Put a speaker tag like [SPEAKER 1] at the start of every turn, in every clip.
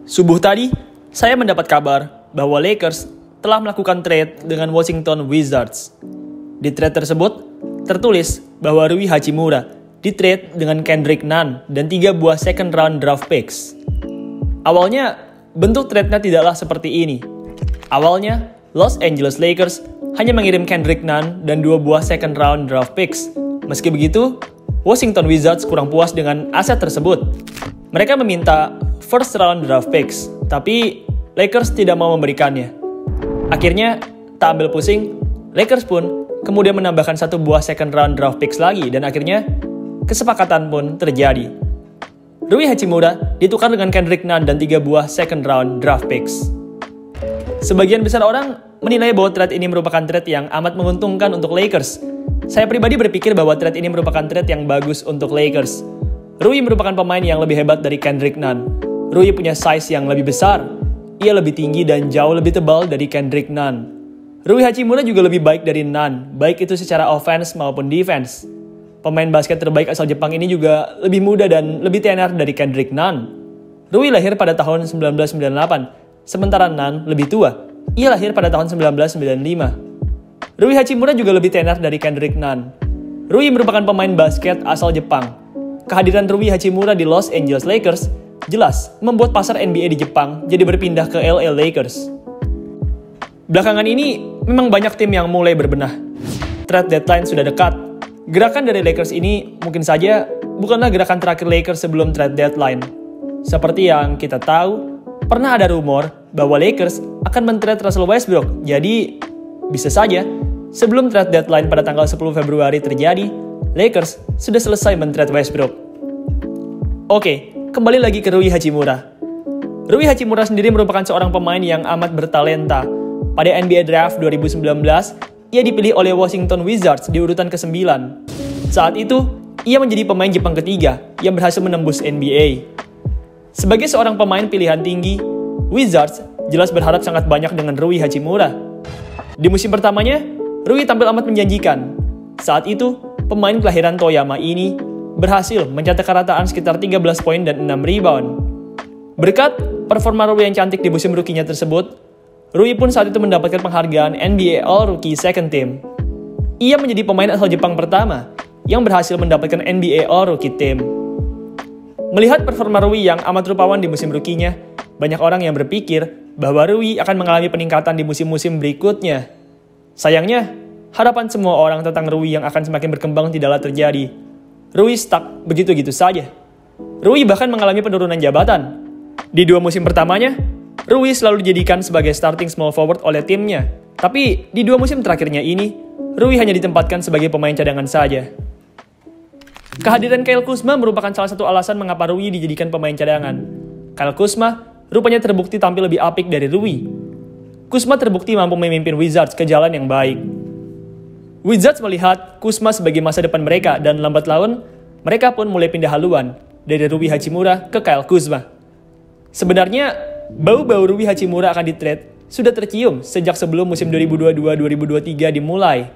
[SPEAKER 1] Subuh tadi, saya mendapat kabar bahwa Lakers telah melakukan trade dengan Washington Wizards. Di trade tersebut, tertulis bahwa Rui Hachimura di-trade dengan Kendrick Nunn dan 3 buah second round draft picks. Awalnya, bentuk trade-nya tidaklah seperti ini. Awalnya, Los Angeles Lakers hanya mengirim Kendrick Nunn dan 2 buah second round draft picks. Meski begitu, Washington Wizards kurang puas dengan aset tersebut. Mereka meminta first round draft picks, tapi Lakers tidak mau memberikannya. Akhirnya, tak ambil pusing, Lakers pun kemudian menambahkan 1 buah second round draft picks lagi, dan akhirnya kesepakatan pun terjadi. Rui Hachimura ditukar dengan Kendrick Nunn dan 3 buah second round draft picks. Sebagian besar orang menilai bahwa trade ini merupakan trade yang amat menguntungkan untuk Lakers. Saya pribadi berpikir bahwa trade ini merupakan trade yang bagus untuk Lakers. Rui merupakan pemain yang lebih hebat dari Kendrick Nunn. Rui punya size yang lebih besar. Ia lebih tinggi dan jauh lebih tebal dari Kendrick Nunn. Rui Hachimura juga lebih baik dari Nunn, baik itu secara offense maupun defense. Pemain basket terbaik asal Jepang ini juga lebih muda dan lebih tenar dari Kendrick Nunn. Rui lahir pada tahun 1998, sementara Nunn lebih tua. Ia lahir pada tahun 1995. Rui Hachimura juga lebih tenar dari Kendrick Nunn. Rui merupakan pemain basket asal Jepang. Kehadiran Rui Hachimura di Los Angeles Lakers jelas membuat pasar NBA di Jepang jadi berpindah ke LA Lakers. Belakangan ini memang banyak tim yang mulai berbenah. Trade deadline sudah dekat. Gerakan dari Lakers ini mungkin saja bukanlah gerakan terakhir Lakers sebelum trade deadline. Seperti yang kita tahu, pernah ada rumor bahwa Lakers akan men-trade Russell Westbrook. Jadi, bisa saja sebelum trade deadline pada tanggal 10 Februari terjadi, Lakers sudah selesai men-trade Westbrook. Oke, kembali lagi ke Rui Hachimura. Rui Hachimura sendiri merupakan seorang pemain yang amat bertalenta. Pada NBA Draft 2019, ia dipilih oleh Washington Wizards di urutan ke-9. Saat itu, ia menjadi pemain Jepang ketiga yang berhasil menembus NBA. Sebagai seorang pemain pilihan tinggi, Wizards jelas berharap sangat banyak dengan Rui Hachimura. Di musim pertamanya, Rui tampil amat menjanjikan. Saat itu, pemain kelahiran Toyama ini berhasil mencetak rataan sekitar 13 poin dan 6 rebound. Berkat performa Rui yang cantik di musim rookie-nya tersebut, Rui pun saat itu mendapatkan penghargaan NBA All-Rookie Second Team. Ia menjadi pemain asal Jepang pertama yang berhasil mendapatkan NBA All-Rookie Team. Melihat performa Rui yang amat rupawan di musim rookie-nya, banyak orang yang berpikir bahwa Rui akan mengalami peningkatan di musim-musim berikutnya. Sayangnya, harapan semua orang tentang Rui yang akan semakin berkembang tidaklah terjadi. Rui stuck begitu-gitu saja. Rui bahkan mengalami penurunan jabatan. Di 2 musim pertamanya, Rui selalu dijadikan sebagai starting small forward oleh timnya. Tapi di 2 musim terakhirnya ini, Rui hanya ditempatkan sebagai pemain cadangan saja. Kehadiran Kyle Kuzma merupakan salah satu alasan mengapa Rui dijadikan pemain cadangan. Kyle Kuzma rupanya terbukti tampil lebih apik dari Rui. Kuzma terbukti mampu memimpin Wizards ke jalan yang baik. Wizards melihat Kuzma sebagai masa depan mereka dan lambat laun, mereka pun mulai pindah haluan dari Rui Hachimura ke Kyle Kuzma. Sebenarnya, bau-bau Rui Hachimura akan di-trade sudah tercium sejak sebelum musim 2022-2023 dimulai.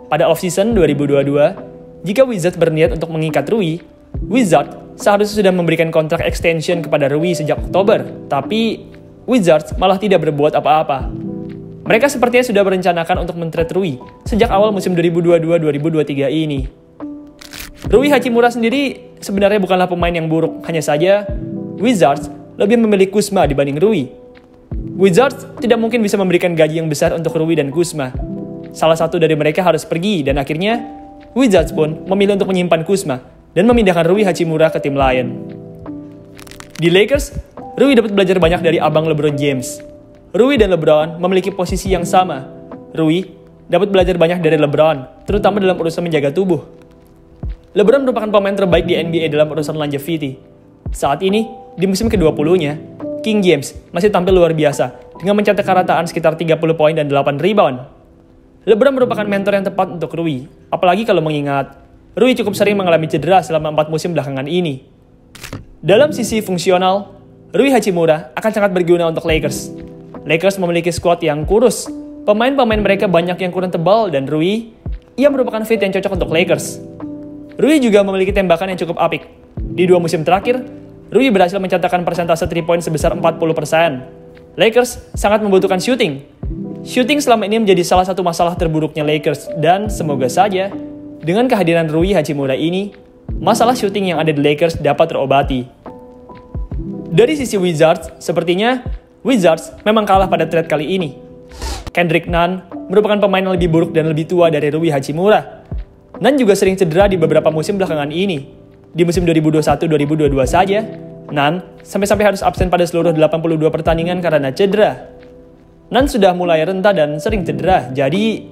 [SPEAKER 1] Pada off-season 2022, jika Wizards berniat untuk mengikat Rui, Wizards seharusnya sudah memberikan kontrak extension kepada Rui sejak Oktober, tapi Wizards malah tidak berbuat apa-apa. Mereka sepertinya sudah merencanakan untuk men-trade Rui sejak awal musim 2022-2023 ini. Rui Hachimura sendiri sebenarnya bukanlah pemain yang buruk, hanya saja Wizards lebih memilih Kuzma dibanding Rui. Wizards tidak mungkin bisa memberikan gaji yang besar untuk Rui dan Kuzma. Salah satu dari mereka harus pergi dan akhirnya Wizards pun memilih untuk menyimpan Kuzma dan memindahkan Rui Hachimura ke tim lain. Di Lakers, Rui dapat belajar banyak dari abang LeBron James. Rui dan LeBron memiliki posisi yang sama. Rui dapat belajar banyak dari LeBron, terutama dalam urusan menjaga tubuh. LeBron merupakan pemain terbaik di NBA dalam urusan longevity. Saat ini, di musim ke-20-nya, King James masih tampil luar biasa dengan mencetak rataan sekitar 30 poin dan 8 rebound. LeBron merupakan mentor yang tepat untuk Rui, apalagi kalau mengingat Rui cukup sering mengalami cedera selama 4 musim belakangan ini. Dalam sisi fungsional, Rui Hachimura akan sangat berguna untuk Lakers. Lakers memiliki skuad yang kurus, pemain-pemain mereka banyak yang kurang tebal dan Rui, ia merupakan fit yang cocok untuk Lakers. Rui juga memiliki tembakan yang cukup apik. Di 2 musim terakhir, Rui berhasil mencatatkan persentase 3 point sebesar 40%. Lakers sangat membutuhkan shooting. Shooting selama ini menjadi salah satu masalah terburuknya Lakers, dan semoga saja dengan kehadiran Rui Hachimura ini, masalah shooting yang ada di Lakers dapat terobati. Dari sisi Wizards, sepertinya Wizards memang kalah pada trade kali ini. Kendrick Nunn merupakan pemain yang lebih buruk dan lebih tua dari Rui Hachimura. Nunn juga sering cedera di beberapa musim belakangan ini. Di musim 2021-2022 saja, Nunn sampai-sampai harus absen pada seluruh 82 pertandingan karena cedera. Nunn sudah mulai renta dan sering cedera, jadi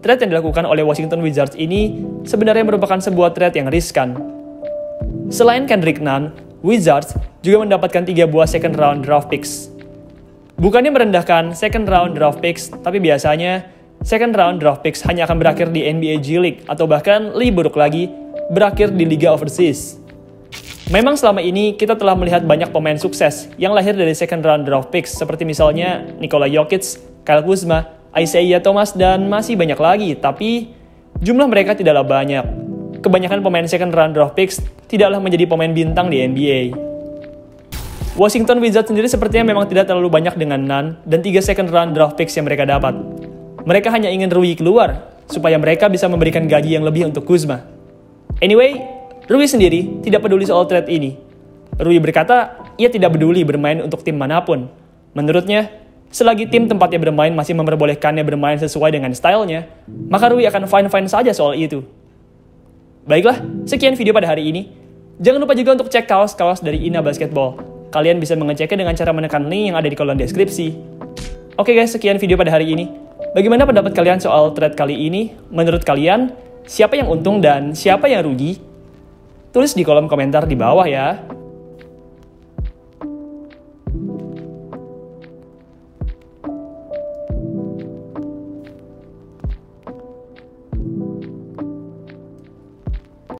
[SPEAKER 1] trade yang dilakukan oleh Washington Wizards ini sebenarnya merupakan sebuah trade yang riskan. Selain Kendrick Nunn, Wizards juga mendapatkan 3 buah second round draft picks. Bukannya merendahkan second round draft picks, tapi biasanya second round draft picks hanya akan berakhir di NBA G League atau bahkan lebih buruk lagi, berakhir di Liga Overseas. Memang selama ini kita telah melihat banyak pemain sukses yang lahir dari second round draft picks seperti misalnya Nikola Jokic, Kyle Kuzma, Isaiah Thomas, dan masih banyak lagi, tapi jumlah mereka tidaklah banyak. Kebanyakan pemain second round draft picks tidaklah menjadi pemain bintang di NBA. Washington Wizards sendiri sepertinya memang tidak terlalu banyak dengan Nunn dan 3 second round draft picks yang mereka dapat. Mereka hanya ingin Rui keluar supaya mereka bisa memberikan gaji yang lebih untuk Kuzma. Anyway, Rui sendiri tidak peduli soal trade ini. Rui berkata, ia tidak peduli bermain untuk tim manapun. Menurutnya, selagi tim tempatnya bermain masih memperbolehkannya bermain sesuai dengan stylenya, maka Rui akan fine-fine saja soal itu. Baiklah, sekian video pada hari ini. Jangan lupa juga untuk cek kaos-kaos dari Ina Basketball. Kalian bisa mengeceknya dengan cara menekan link yang ada di kolom deskripsi. Oke guys, sekian video pada hari ini. Bagaimana pendapat kalian soal trade kali ini? Menurut kalian, siapa yang untung dan siapa yang rugi? Tulis di kolom komentar di bawah ya.